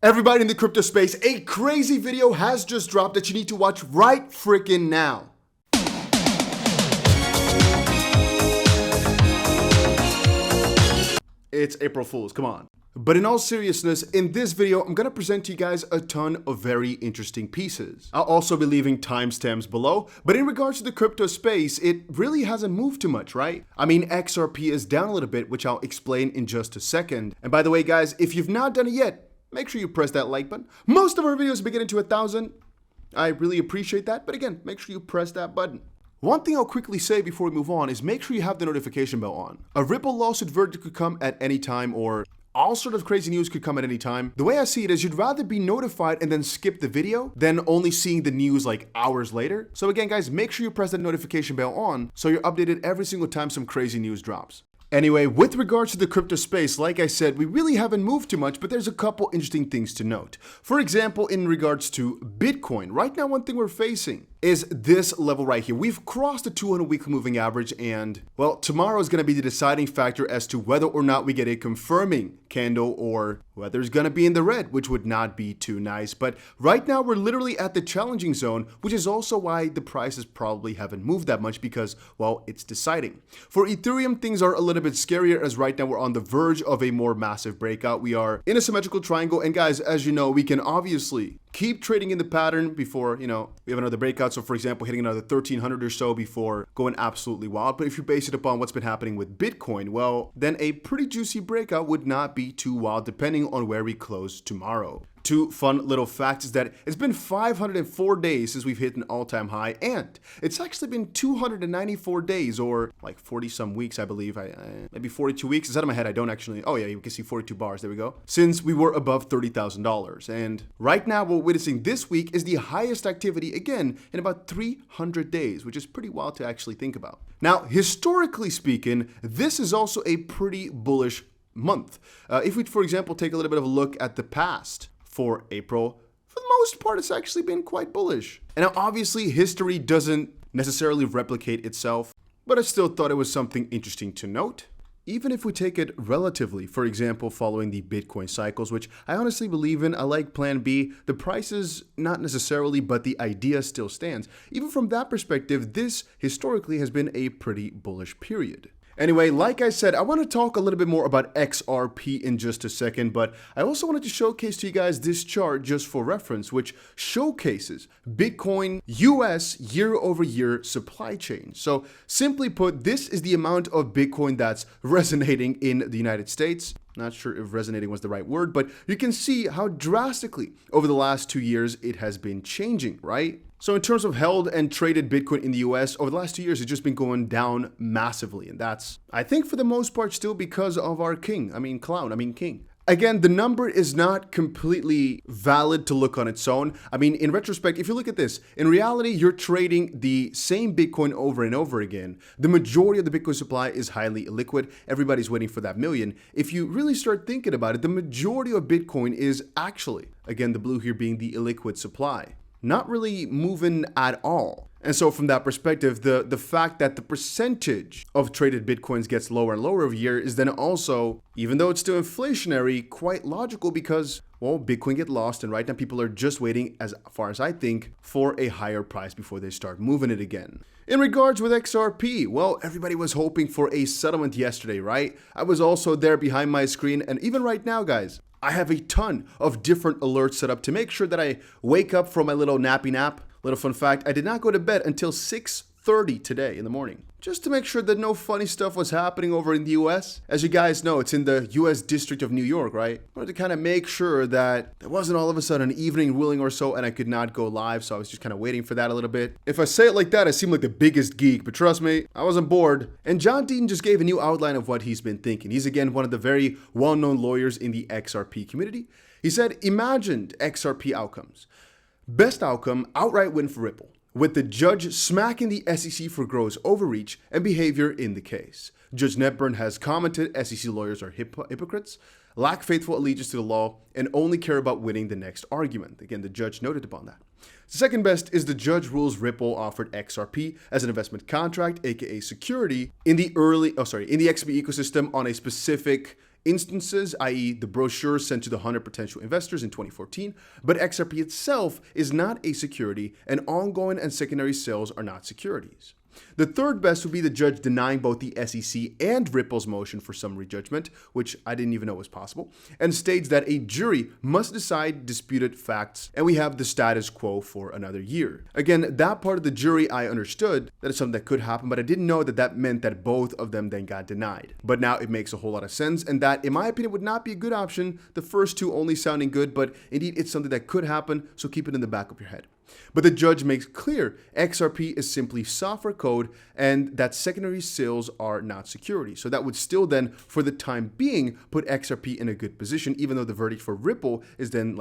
Everybody in the crypto space, a crazy video has just dropped that you need to watch right freaking now. It's April Fool's, come on. But in all seriousness, in this video, I'm gonna present to you guys a ton of very interesting pieces. I'll also be leaving timestamps below, but in regards to the crypto space, it really hasn't moved too much, right? I mean, XRP is down a little bit, which I'll explain in just a second. And by the way, guys, if you've not done it yet, make sure you press that like button. Most of our videos have been getting to 1,000. I really appreciate that, but again, make sure you press that button. One thing I'll quickly say before we move on is make sure you have the notification bell on. A Ripple lawsuit verdict could come at any time, or all sort of crazy news could come at any time. The way I see it is you'd rather be notified and then skip the video than only seeing the news like hours later. So again, guys, make sure you press that notification bell on so you're updated every single time some crazy news drops. Anyway, with regards to the crypto space, like I said, we really haven't moved too much, but there's a couple interesting things to note. For example, in regards to Bitcoin, right now one thing we're facing is this level right here. We've crossed the 200 weekly moving average, and well, tomorrow is going to be the deciding factor as to whether or not we get a confirming candle or whether it's going to be in the red, which would not be too nice. But right now we're literally at the challenging zone, which is also why the prices probably haven't moved that much because, well, it's deciding. For Ethereum, things are a little bit scarier as right now we're on the verge of a more massive breakout. We are in a symmetrical triangle, and guys, as you know, we can obviously keep trading in the pattern before, we have another breakout. So for example, hitting another 1300 or so before going absolutely wild. But if you base it upon what's been happening with Bitcoin, well, then a pretty juicy breakout would not be too wild depending on where we close tomorrow. Two fun little facts is that it's been 504 days since we've hit an all-time high, and it's actually been 294 days, or like 40 some weeks, I believe. Maybe 42 weeks. It's out of my head. I don't actually. Oh yeah, you can see 42 bars. There we go. Since we were above $30,000, and right now what we're witnessing this week is the highest activity again in about 300 days, which is pretty wild to actually think about. Now, historically speaking, this is also a pretty bullish month. If we, for example, take a little bit of a look at the past. For April, for the most part, it's actually been quite bullish. And now, obviously, history doesn't necessarily replicate itself, but I still thought it was something interesting to note. Even if we take it relatively, for example, following the Bitcoin cycles, which I honestly believe in, I like Plan B. The prices, not necessarily, but the idea still stands. Even from that perspective, this historically has been a pretty bullish period. Anyway, like I said, I want to talk a little bit more about XRP in just a second, but I also wanted to showcase to you guys this chart just for reference, which showcases Bitcoin US year-over-year supply chain. So simply put, this is the amount of Bitcoin that's resonating in the United States. Not sure if resonating was the right word, but you can see how drastically over the last 2 years it has been changing, right? So in terms of held and traded Bitcoin in the US, over the last 2 years, it's just been going down massively. And that's, I think for the most part, still because of our king. Again, the number is not completely valid to look on its own. I mean, in retrospect, if you look at this, in reality, you're trading the same Bitcoin over and over again. The majority of the Bitcoin supply is highly illiquid. Everybody's waiting for that million. If you really start thinking about it, the majority of Bitcoin is actually, again, the blue here being the illiquid supply, not really moving at all. And so from that perspective, the fact that the percentage of traded Bitcoins gets lower and lower every year is then also, even though it's still inflationary, quite logical because, well, Bitcoin get lost, and right now people are just waiting, as far as I think, for a higher price before they start moving it again. In regards with XRP, well, everybody was hoping for a settlement yesterday, right? I was also there behind my screen, and even right now, guys, I have a ton of different alerts set up to make sure that I wake up from my little nappy nap. Little fun fact, I did not go to bed until 6:30 today in the morning, just to make sure that no funny stuff was happening over in the US. As you guys know, it's in the US District of New York, right? I wanted to kind of make sure that there wasn't all of a sudden an evening ruling or so and I could not go live, so I was just kind of waiting for that a little bit. If I say it like that, I seem like the biggest geek, but trust me, I wasn't bored. And John Dean just gave a new outline of what he's been thinking. He's again one of the very well-known lawyers in the XRP community. He said, imagined XRP outcomes. Best outcome, outright win for Ripple, with the judge smacking the SEC for gross overreach and behavior in the case. Judge Netburn has commented SEC lawyers are hypocrites, lack faithful allegiance to the law, and only care about winning the next argument. Again, the judge noted upon that. The second best is the judge rules Ripple offered XRP as an investment contract, aka security, in the XRP ecosystem on a specific instances, i.e. the brochure sent to the 100 potential investors in 2014, but XRP itself is not a security, and ongoing and secondary sales are not securities. The third best would be the judge denying both the SEC and Ripple's motion for summary judgment, which I didn't even know was possible, and states that a jury must decide disputed facts, and we have the status quo for another year. Again, that part of the jury I understood, that is something that could happen, but I didn't know that that meant that both of them then got denied. But now it makes a whole lot of sense, and that, in my opinion, would not be a good option, the first two only sounding good, but indeed it's something that could happen, so keep it in the back of your head. But the judge makes clear XRP is simply software code and that secondary sales are not security. So that would still then, for the time being, put XRP in a good position, even though the verdict for Ripple is then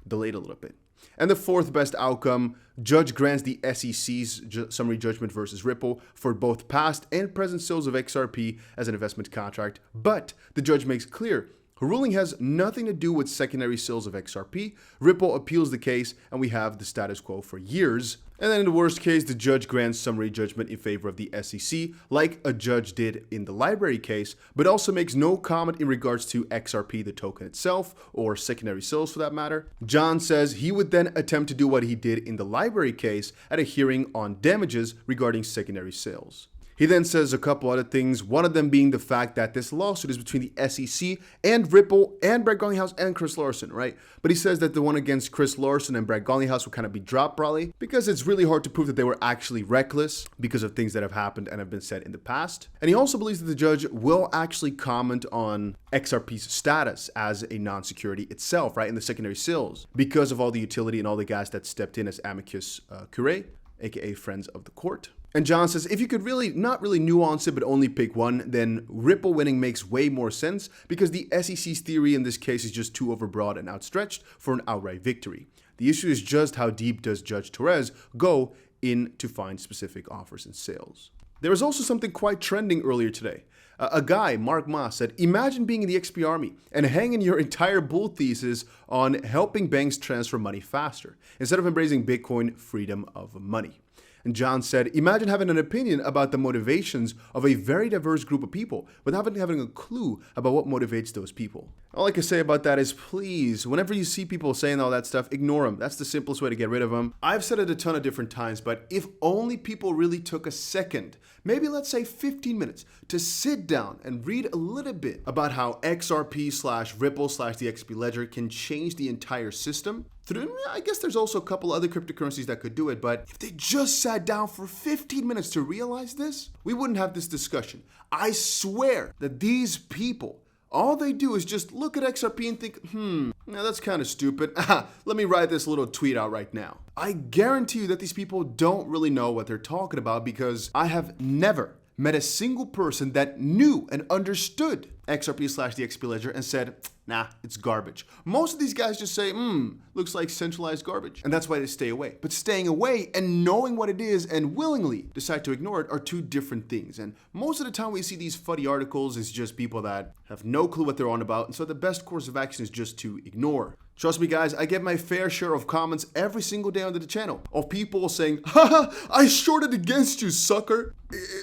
delayed a little bit. And the fourth best outcome, judge grants the SEC's summary judgment versus Ripple for both past and present sales of XRP as an investment contract. But the judge makes clear her ruling has nothing to do with secondary sales of XRP. Ripple appeals the case, and we have the status quo for years. And then in the worst case, the judge grants summary judgment in favor of the SEC, like a judge did in the library case, but also makes no comment in regards to XRP, the token itself, or secondary sales for that matter. John says he would then attempt to do what he did in the library case at a hearing on damages regarding secondary sales. He then says a couple other things, one of them being the fact that this lawsuit is between the SEC and Ripple and Brad Garlinghouse and Chris Larsen, right? But he says that the one against Chris Larsen and Brad Garlinghouse will kind of be dropped probably because it's really hard to prove that they were actually reckless because of things that have happened and have been said in the past. And he also believes that the judge will actually comment on XRP's status as a non-security itself, right, in the secondary sales because of all the utility and all the guys that stepped in as amicus curiae, aka friends of the court. And John says, if you could not really nuance it, but only pick one, then Ripple winning makes way more sense because the SEC's theory in this case is just too overbroad and outstretched for an outright victory. The issue is just how deep does Judge Torres go in to find specific offers and sales. There was also something quite trending earlier today. A guy, Mark Ma, said, imagine being in the XP army and hanging your entire bull thesis on helping banks transfer money faster instead of embracing Bitcoin freedom of money. And John said, imagine having an opinion about the motivations of a very diverse group of people without having a clue about what motivates those people. All I can say about that is please, whenever you see people saying all that stuff, ignore them. That's the simplest way to get rid of them. I've said it a ton of different times, but if only people really took a second, maybe let's say 15 minutes, to sit down and read a little bit about how XRP/Ripple/the XP Ledger can change the entire system. I guess there's also a couple other cryptocurrencies that could do it, but if they just sat down for 15 minutes to realize this, we wouldn't have this discussion. I swear that these people, all they do is just look at XRP and think, now that's kind of stupid. Let me write this little tweet out right now. I guarantee you that these people don't really know what they're talking about because I have never met a single person that knew and understood XRP/the XP Ledger and said, nah, it's garbage. Most of these guys just say, looks like centralized garbage. And that's why they stay away. But staying away and knowing what it is and willingly decide to ignore it are two different things. And most of the time we see these funny articles is just people that have no clue what they're on about. And so the best course of action is just to ignore. Trust me guys, I get my fair share of comments every single day on the channel of people saying, haha, I shorted against you, sucker.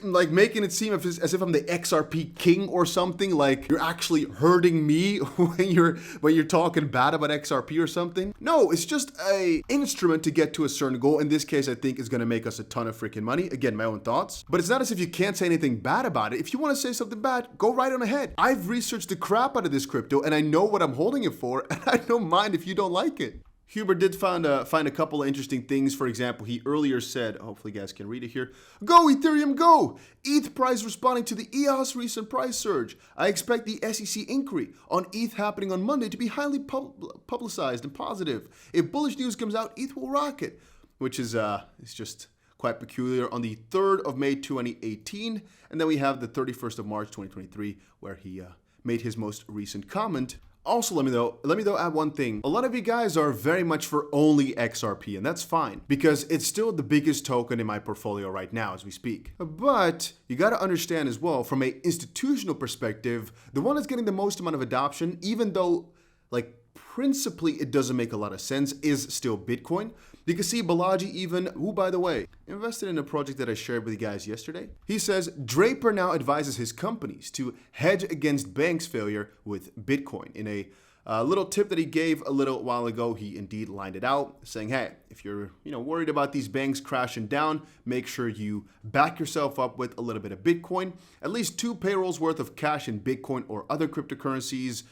Like making it seem as if I'm the XRP king or something, like you're actually hurting me when you're talking bad about XRP or something. No, it's just a instrument to get to a certain goal. In this case, I think is gonna make us a ton of freaking money. Again, my own thoughts. But it's not as if you can't say anything bad about it. If you wanna say something bad, go right on ahead. I've researched the crap out of this crypto and I know what I'm holding it for and I don't mind if you don't like it. Hubert did find a couple of interesting things. For example, he earlier said, hopefully you guys can read it here, go Ethereum, go! ETH price responding to the EOS recent price surge. I expect the SEC inquiry on ETH happening on Monday to be highly publicized and positive. If bullish news comes out, ETH will rocket, which is it's just quite peculiar. On the 3rd of May 2018, and then we have the 31st of March 2023, where he made his most recent comment. Also, let me though add one thing. A lot of you guys are very much for only XRP, and that's fine because it's still the biggest token in my portfolio right now as we speak. But you got to understand as well, from an institutional perspective, the one that's getting the most amount of adoption, even though like principally it doesn't make a lot of sense is still Bitcoin. You can see Balaji even, who by the way, invested in a project that I shared with you guys yesterday. He says Draper now advises his companies to hedge against banks' failure with Bitcoin. In a little tip that he gave a little while ago, he indeed lined it out, saying, hey, if you're worried about these banks crashing down, make sure you back yourself up with a little bit of Bitcoin, at least 2 payrolls worth of cash in Bitcoin or other cryptocurrencies.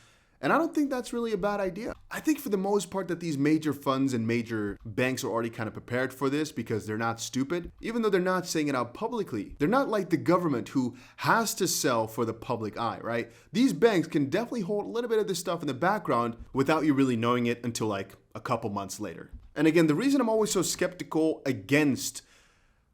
And I don't think that's really a bad idea. I think for the most part that these major funds and major banks are already kind of prepared for this because they're not stupid. Even though they're not saying it out publicly, they're not like the government who has to sell for the public eye, right? These banks can definitely hold a little bit of this stuff in the background without you really knowing it until like a couple months later. And again, the reason I'm always so skeptical against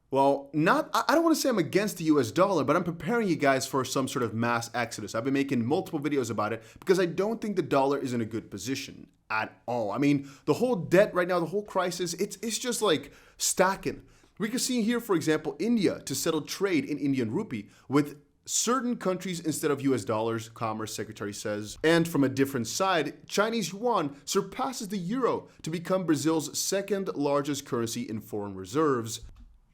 I don't want to say I'm against the US dollar, but I'm preparing you guys for some sort of mass exodus. I've been making multiple videos about it because I don't think the dollar is in a good position at all. I mean, the whole debt right now, the whole crisis, it's just like stacking. We can see here, for example, India to settle trade in Indian rupee with certain countries instead of US dollars, Commerce Secretary says. And from a different side, Chinese yuan surpasses the euro to become Brazil's second largest currency in foreign reserves.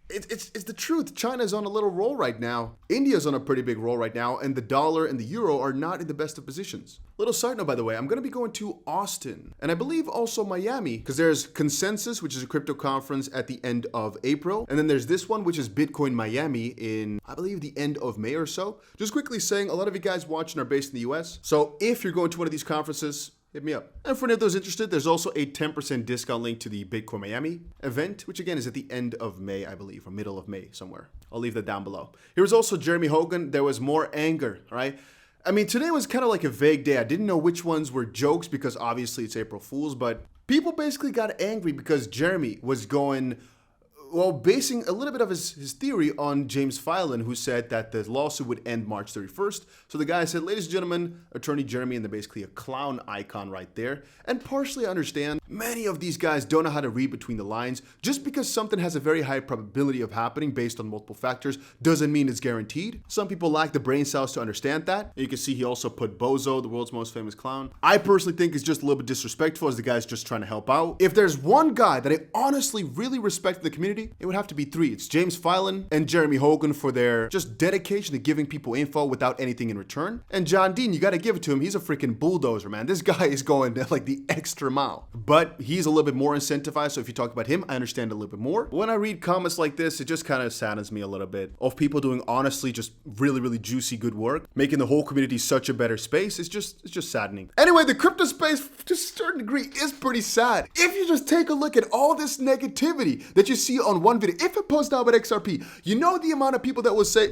It's the truth. China's on a little roll right now. India's on a pretty big roll right now, and the dollar and the euro are not in the best of positions. Little side note, by the way, I'm going to be going to Austin, and I believe also Miami, because there's Consensus, which is a crypto conference at the end of April, and then there's this one, which is Bitcoin Miami in, I believe, the end of May or so. Just quickly saying, a lot of you guys watching are based in the US, so if you're going to one of these conferences, hit me up. And for any of those interested, there's also a 10% discount link to the Bitcoin Miami event, which again is at the end of May, I believe, or middle of May somewhere. I'll leave that down below. Here's also Jeremy Hogan. There was more anger, right? I mean, today was kind of like a vague day. I didn't know which ones were jokes because obviously it's April Fool's, but people basically got angry because Jeremy was basing a little bit of his theory on James Filan, who said that the lawsuit would end March 31st. So the guy said, ladies and gentlemen, Attorney Jeremy, and they're basically a clown icon right there. And partially I understand, many of these guys don't know how to read between the lines. Just because something has a very high probability of happening based on multiple factors doesn't mean it's guaranteed. Some people lack the brain cells to understand that. You can see he also put Bozo, the world's most famous clown. I personally think it's just a little bit disrespectful as the guy's just trying to help out. If there's one guy that I honestly really respect in the community, it would have to be 3. It's James Filan and Jeremy Hogan for their just dedication to giving people info without anything in return. And John Dean, you got to give it to him. He's a freaking bulldozer, man. This guy is going like the extra mile. But he's a little bit more incentivized. So if you talk about him, I understand a little bit more. When I read comments like this, it just kind of saddens me a little bit of people doing honestly just really, really juicy good work, making the whole community such a better space. It's just saddening. Anyway, the crypto space to a certain degree is pretty sad. If you just take a look at all this negativity that you see on one video, if it posts now about XRP, you know the amount of people that will say,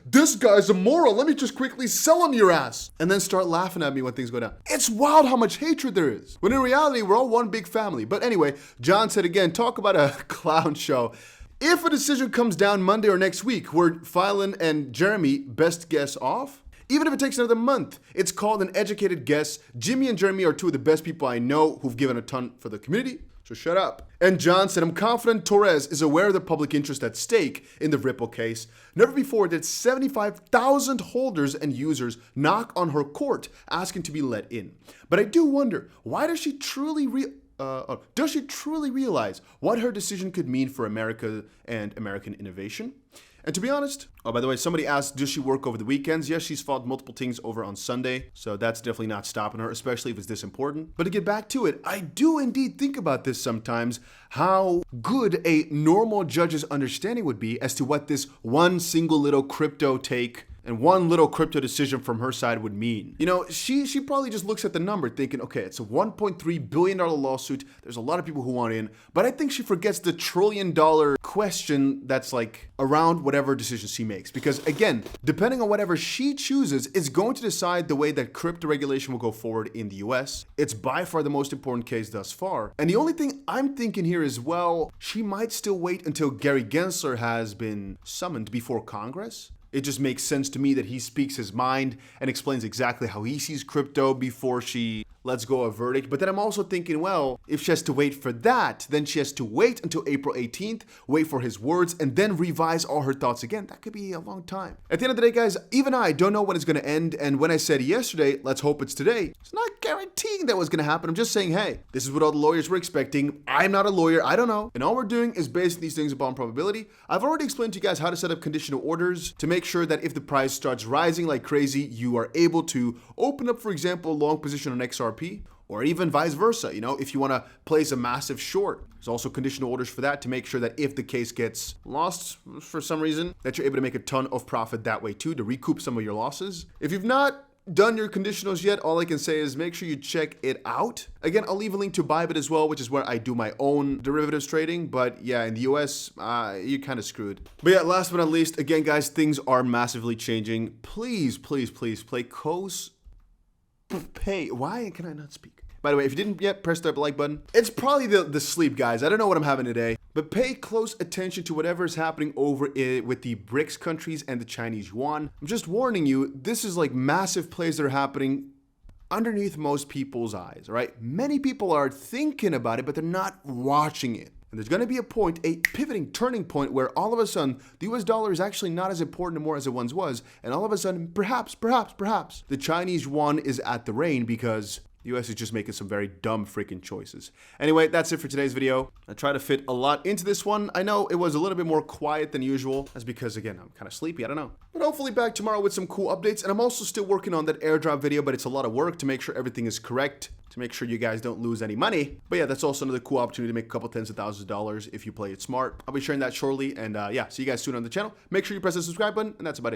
this guy's immoral, let me just quickly sell him your ass, and then start laughing at me when things go down. It's wild how much hatred there is, when in reality, we're all one big family. But anyway, John said again, talk about a clown show. If a decision comes down Monday or next week, were Filan and Jeremy best guess off? Even if it takes another month, it's called an educated guess. Jimmy and Jeremy are 2 of the best people I know who've given a ton for the community. So shut up. And John said, I'm confident Torres is aware of the public interest at stake in the Ripple case. Never before did 75,000 holders and users knock on her court asking to be let in. But I do wonder, why does she truly realize what her decision could mean for America and American innovation? And to be honest, oh, by the way, somebody asked, does she work over the weekends? Yes, she's fought multiple things over on Sunday, so that's definitely not stopping her, especially if it's this important. But to get back to it, I do indeed think about this sometimes, how good a normal judge's understanding would be as to what this one single little crypto take and one little crypto decision from her side would mean. You know, she probably just looks at the number thinking, okay, it's a $1.3 billion lawsuit. There's a lot of people who want in, but I think she forgets the $1 trillion question that's like around whatever decision she makes. Because again, depending on whatever she chooses, it's going to decide the way that crypto regulation will go forward in the US. It's by far the most important case thus far. And the only thing I'm thinking here is, well, she might still wait until Gary Gensler has been summoned before Congress. It just makes sense to me that he speaks his mind and explains exactly how he sees crypto before she let's go a verdict. But then I'm also thinking, well, if she has to wait for that, then she has to wait until April 18th, wait for his words, and then revise all her thoughts again. That could be a long time. At the end of the day, guys, even I don't know when it's going to end. And when I said yesterday, let's hope it's today, it's not guaranteeing that was going to happen. I'm just saying, hey, this is what all the lawyers were expecting. I'm not a lawyer. I don't know. And all we're doing is basing these things upon probability. I've already explained to you guys how to set up conditional orders to make sure that if the price starts rising like crazy, you are able to open up, for example, a long position on XRP, or even vice versa. You know, if you want to place a massive short, there's also conditional orders for that to make sure that if the case gets lost for some reason, that you're able to make a ton of profit that way too, to recoup some of your losses. If you've not done your conditionals yet, all I can say is make sure you check it out. Again, I'll leave a link to Bybit as well, which is where I do my own derivatives trading. But yeah, in the US, you're kind of screwed. But yeah, last but not least, again, guys, things are massively changing. Please, please, please play close. Pay. Why can I not speak? By the way, if you didn't yet, press that like button. It's probably the sleep, guys. I don't know what I'm having today. But pay close attention to whatever is happening over with the BRICS countries and the Chinese Yuan. I'm just warning you, this is like massive plays that are happening underneath most people's eyes, all right? Many people are thinking about it, but they're not watching it. And there's going to be a point, a pivoting, turning point, where all of a sudden, the US dollar is actually not as important anymore as it once was. And all of a sudden, perhaps, the Chinese Yuan is at the reign because the US is just making some very dumb freaking choices. Anyway, that's it for today's video. I try to fit a lot into this one. I know it was a little bit more quiet than usual. That's because, again, I'm kind of sleepy. I don't know. But hopefully back tomorrow with some cool updates. And I'm also still working on that airdrop video, but it's a lot of work to make sure everything is correct, to make sure you guys don't lose any money. But yeah, that's also another cool opportunity to make a couple tens of thousands of dollars if you play it smart. I'll be sharing that shortly. And yeah, see you guys soon on the channel. Make sure you press the subscribe button, and that's about it.